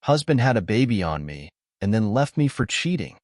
Husband had a baby on me and then left me for cheating.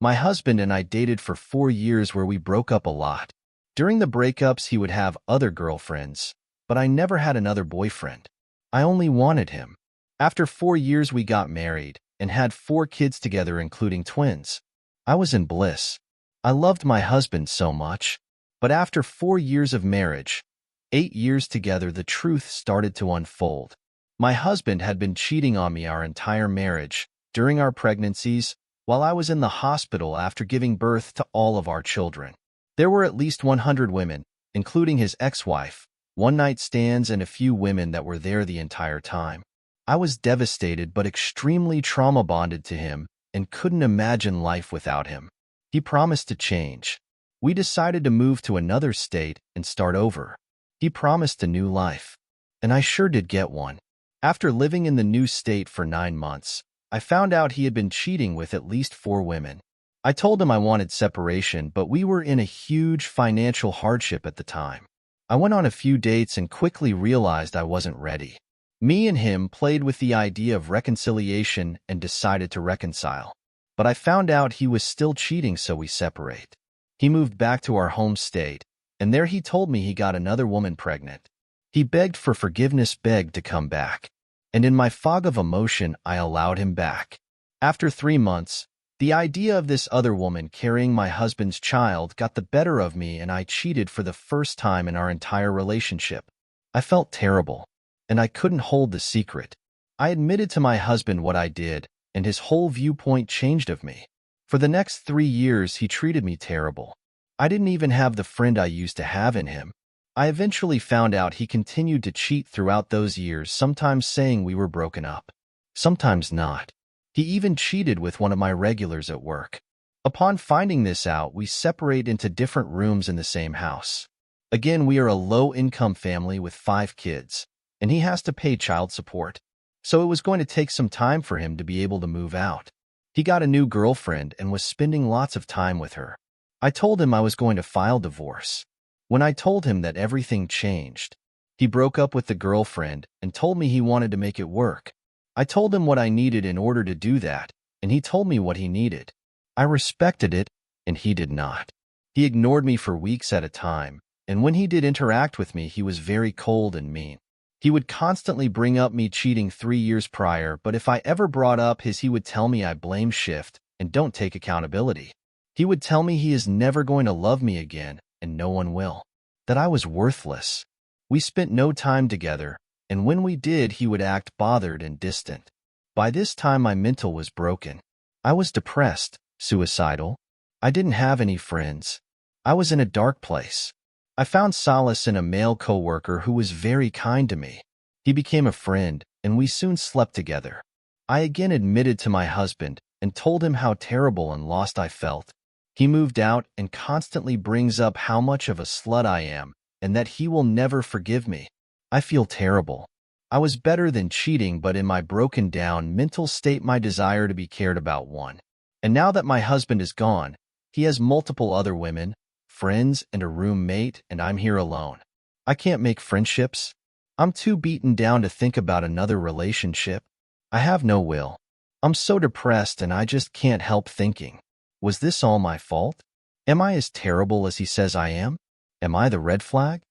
My husband and I dated for 4 years where we broke up a lot. During the breakups, he would have other girlfriends, but I never had another boyfriend. I only wanted him. After 4 years, we got married and had 4 kids together, including twins. I was in bliss. I loved my husband so much. But after 4 years of marriage, 8 years together, the truth started to unfold. My husband had been cheating on me our entire marriage, during our pregnancies, while I was in the hospital after giving birth to all of our children. There were at least 100 women, including his ex-wife, one-night stands, and a few women that were there the entire time. I was devastated but extremely trauma-bonded to him and couldn't imagine life without him. He promised to change. We decided to move to another state and start over. He promised a new life, and I sure did get one. After living in the new state for 9 months, I found out he had been cheating with at least 4 women. I told him I wanted separation, but we were in a huge financial hardship at the time. I went on a few dates and quickly realized I wasn't ready. Me and him played with the idea of reconciliation and decided to reconcile. But I found out he was still cheating, so we separate. He moved back to our home state, and there he told me he got another woman pregnant. He begged for forgiveness, begged to come back. And in my fog of emotion, I allowed him back. After 3 months, the idea of this other woman carrying my husband's child got the better of me, and I cheated for the first time in our entire relationship. I felt terrible, and I couldn't hold the secret. I admitted to my husband what I did, and his whole viewpoint changed of me. For the next 3 years, he treated me terrible. I didn't even have the friend I used to have in him. I eventually found out he continued to cheat throughout those years, sometimes saying we were broken up, sometimes not. He even cheated with one of my regulars at work. Upon finding this out, we separate into different rooms in the same house. Again, we are a low-income family with 5 kids, and he has to pay child support. So it was going to take some time for him to be able to move out. He got a new girlfriend and was spending lots of time with her. I told him I was going to file divorce. When I told him that, everything changed. He broke up with the girlfriend and told me he wanted to make it work. I told him what I needed in order to do that, and he told me what he needed. I respected it, and he did not. He ignored me for weeks at a time, and when he did interact with me, he was very cold and mean. He would constantly bring up me cheating 3 years prior, but if I ever brought up his, he would tell me I blame shift and don't take accountability. He would tell me he is never going to love me again, and no one will. That I was worthless. We spent no time together, and when we did, he would act bothered and distant. By this time, my mental was broken. I was depressed, suicidal. I didn't have any friends. I was in a dark place. I found solace in a male coworker who was very kind to me. He became a friend, and we soon slept together. I again admitted to my husband and told him how terrible and lost I felt. He moved out and constantly brings up how much of a slut I am and that he will never forgive me. I feel terrible. I was better than cheating, but in my broken down mental state, my desire to be cared about won. And now that my husband is gone, he has multiple other women, friends, and a roommate, and I'm here alone. I can't make friendships. I'm too beaten down to think about another relationship. I have no will. I'm so depressed, and I just can't help thinking, was this all my fault? Am I as terrible as he says I am? Am I the red flag?